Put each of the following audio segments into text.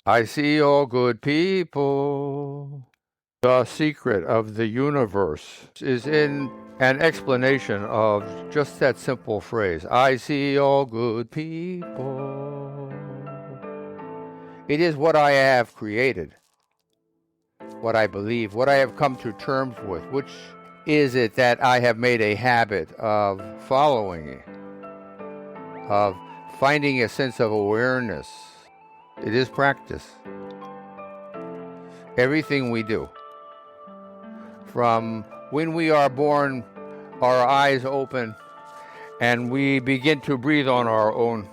I see all good people. The secret of the universe is in an explanation of just that simple phrase. I see all good people. It is what I have created, what I believe, what I have come to terms with. Which is it that I have made a habit of following, of finding a sense of awareness? It is practice. Everything we do, from when we are born, our eyes open, and we begin to breathe on our own.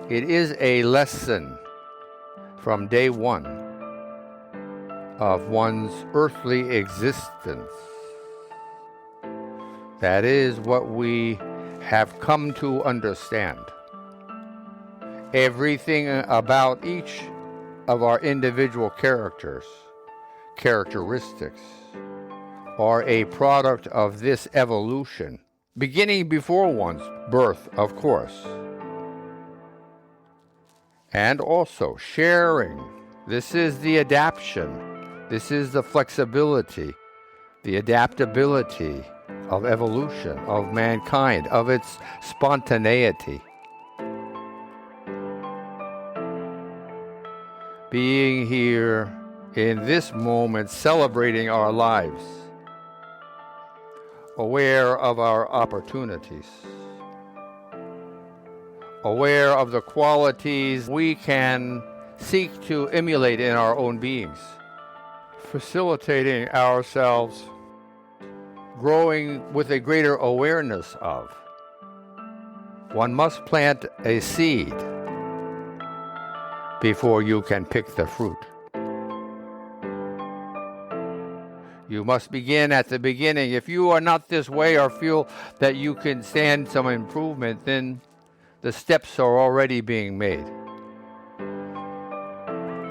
It is a lesson from day one of one's earthly existence. That is what we have come to understand. Everything about each of our individual characteristics, are a product of this evolution, beginning before one's birth, of course, and also sharing. This is the adaptation. This is the flexibility, the adaptability of evolution, of mankind, of its spontaneity. Being here in this moment, celebrating our lives, aware of our opportunities, aware of the qualities we can seek to emulate in our own beings, facilitating ourselves, growing with a greater awareness of. One must plant a seed before you can pick the fruit. You must begin at the beginning. If you are not this way or feel that you can stand some improvement, then the steps are already being made.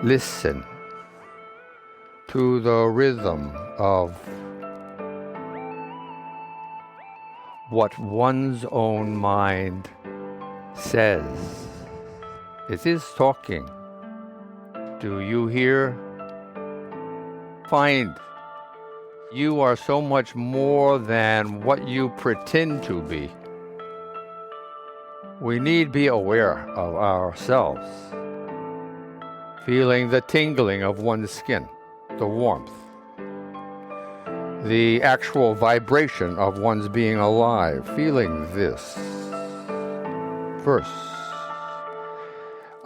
Listen to the rhythm of what one's own mind says. It is talking. Do you hear? Find you are so much more than what you pretend to be. We need be aware of ourselves, feeling the tingling of one's skin, the warmth, the actual vibration of one's being alive, feeling this first,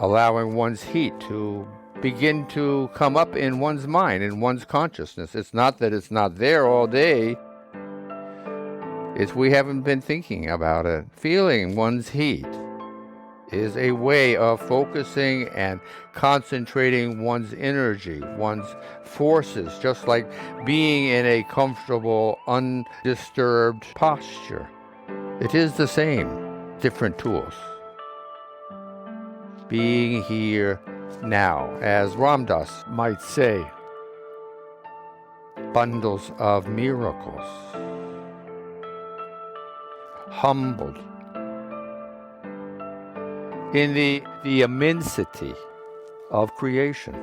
allowing one's heat to begin to come up in one's mind, in one's consciousness. It's not that it's not there all day. It's we haven't been thinking about it. Feeling one's heat is a way of focusing and concentrating one's energy, one's forces, just like being in a comfortable, undisturbed posture. It is the same, different tools. Being here now, as Ram Dass might say, bundles of miracles, humbled in the immensity of creation,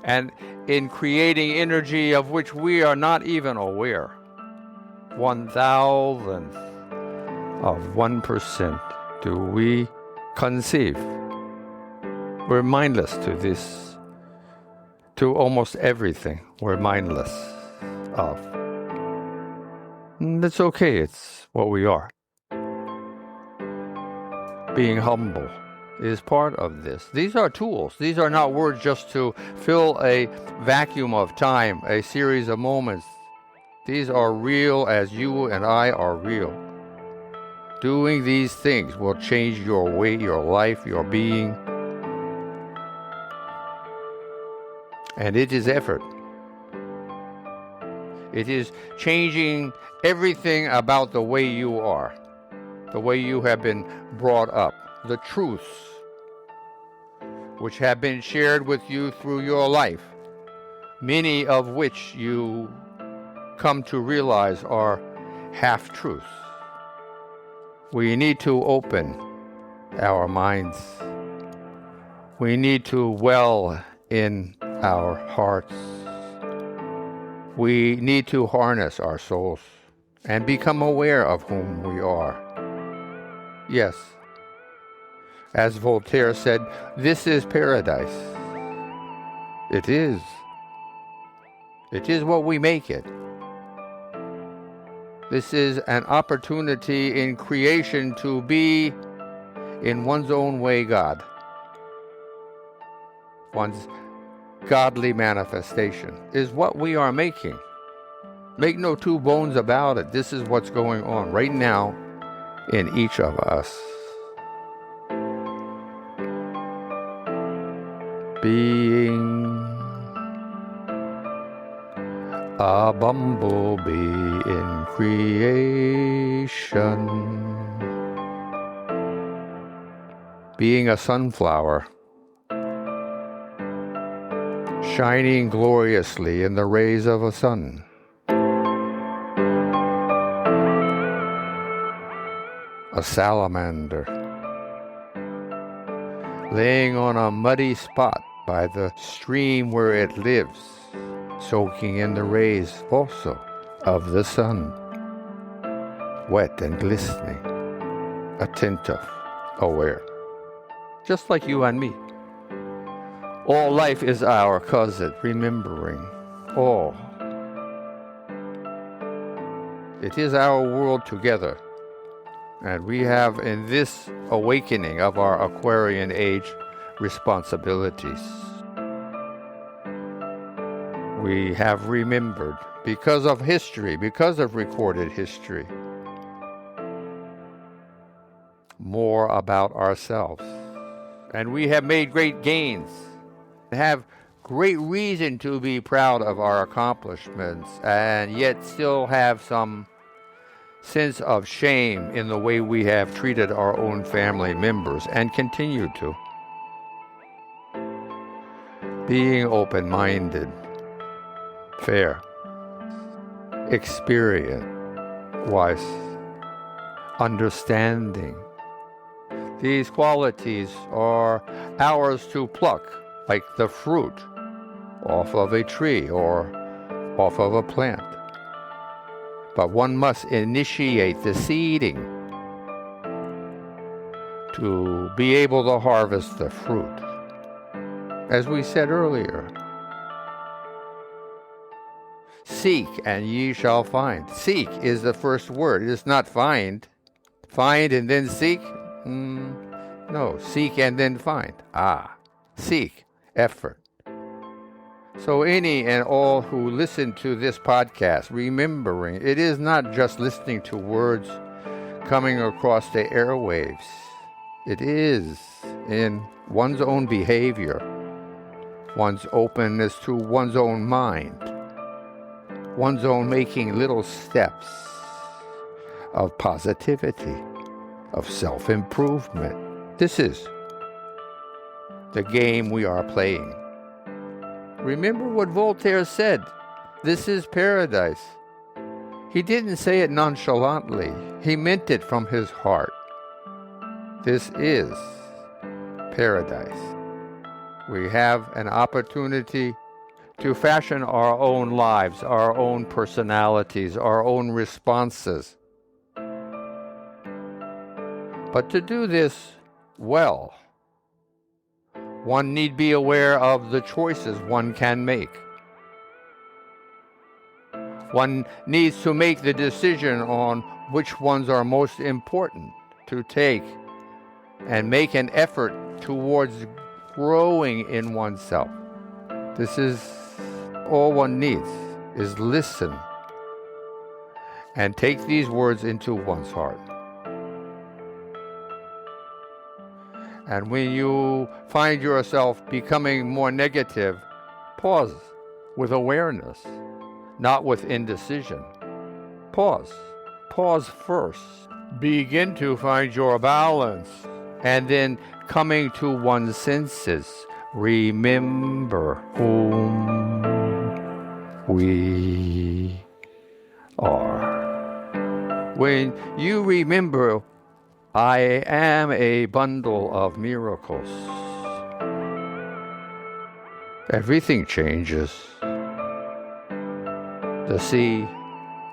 and in creating energy of which we are not even aware. 1,000th of 1% do we conceive. We're mindless to this, to almost everything we're mindless of. And that's okay, it's what we are. Being humble is part of this. These are tools. These are not words just to fill a vacuum of time, a series of moments. These are real as you and I are real. Doing these things will change your way, your life, your being. And it is effort. It is changing everything about the way you are, the way you have been brought up, the truths which have been shared with you through your life, many of which you come to realize are half-truths. We need to open our minds, We need to well in our hearts. We need to harness our souls and become aware of whom we are. Yes, as Voltaire said, this is paradise. It is. It is what we make it. This is an opportunity in creation to be, in one's own way, God. One's godly manifestation is what we are making. Make no two bones about it. This is what's going on right now in each of us. Being a bumblebee in creation. Being a sunflower, shining gloriously in the rays of a sun. A salamander, laying on a muddy spot by the stream where it lives, soaking in the rays also of the sun, wet and glistening, attentive, aware, just like you and me. All life is our cousin, remembering all. It is our world together, and we have in this awakening of our Aquarian age responsibilities. We have remembered, because of history, because of recorded history, more about ourselves. And we have made great gains, have great reason to be proud of our accomplishments, and yet still have some sense of shame in the way we have treated our own family members and continue to. Being open-minded, fair, experienced, wise, understanding. These qualities are ours to pluck, like the fruit off of a tree or off of a plant. But one must initiate the seeding to be able to harvest the fruit. As we said earlier, seek and ye shall find. Seek is the first word. It is not find. Find and then seek? No, seek and then find. Seek, effort. So any and all who listen to this podcast, remembering it is not just listening to words coming across the airwaves. It is in one's own behavior, one's openness to one's own mind, one's own making little steps of positivity, of self-improvement. This is the game we are playing. Remember what Voltaire said, this is paradise. He didn't say it nonchalantly. He meant it from his heart. This is paradise. We have an opportunity to fashion our own lives, our own personalities, our own responses. But to do this well, one need be aware of the choices one can make. One needs to make the decision on which ones are most important to take and make an effort towards growing in oneself. This is all one needs, is listen and take these words into one's heart. And when you find yourself becoming more negative, pause with awareness, not with indecision. Pause. Pause first. Begin to find your balance. And then coming to one's senses, remember whom we are. When you remember I am a bundle of miracles. everything changes. The sea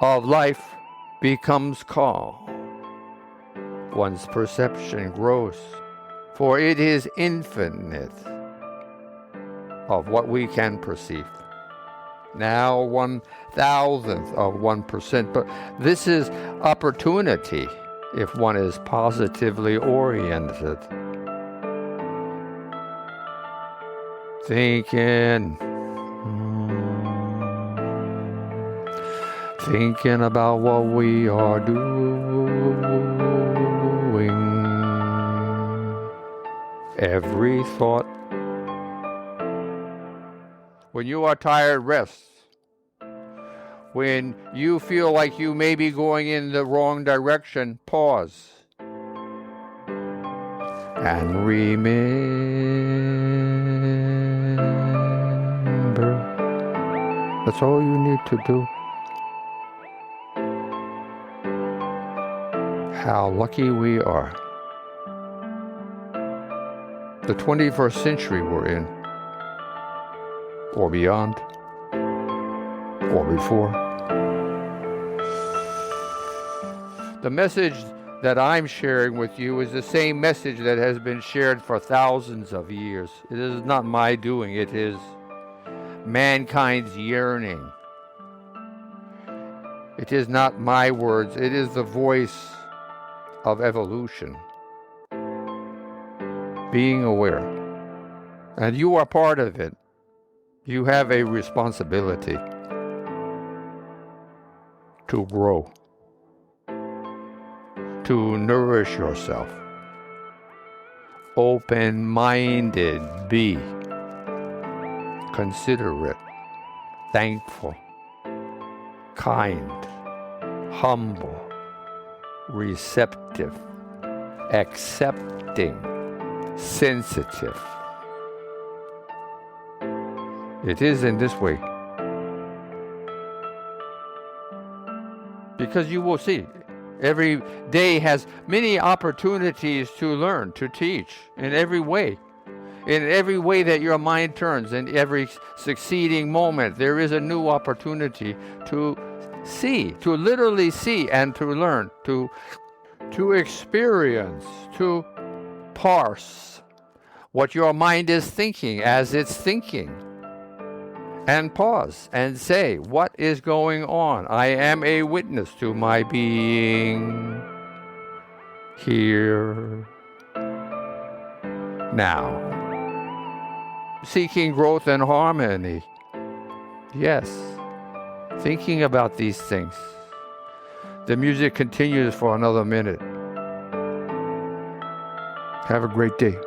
of life becomes calm. One's perception grows, for it is infinite of what we can perceive. Now 1,000th of 1%, but this is opportunity if one is positively oriented. Thinking about what we are doing. Every thought. When you are tired, rest. When you feel like you may be going in the wrong direction, pause. And remember, that's all you need to do. How lucky we are. The 21st century we're in, or beyond, or before. The message that I'm sharing with you is the same message that has been shared for thousands of years. It is not my doing, it is mankind's yearning. It is not my words, it is the voice of evolution. Being aware. And you are part of it. You have a responsibility to grow, to nourish yourself. Open-minded, be considerate, thankful, kind, humble, receptive, accepting, sensitive. It is in this way. Because you will see, every day has many opportunities to learn, to teach, in every way. In every way that your mind turns, in every succeeding moment, there is a new opportunity to see, to literally see and to learn, to experience, to parse what your mind is thinking as it's thinking. And pause and say, what is going on? I am a witness to my being here now. Seeking growth and harmony. Yes. Thinking about these things. The music continues for another minute. Have a great day.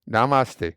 Namaste.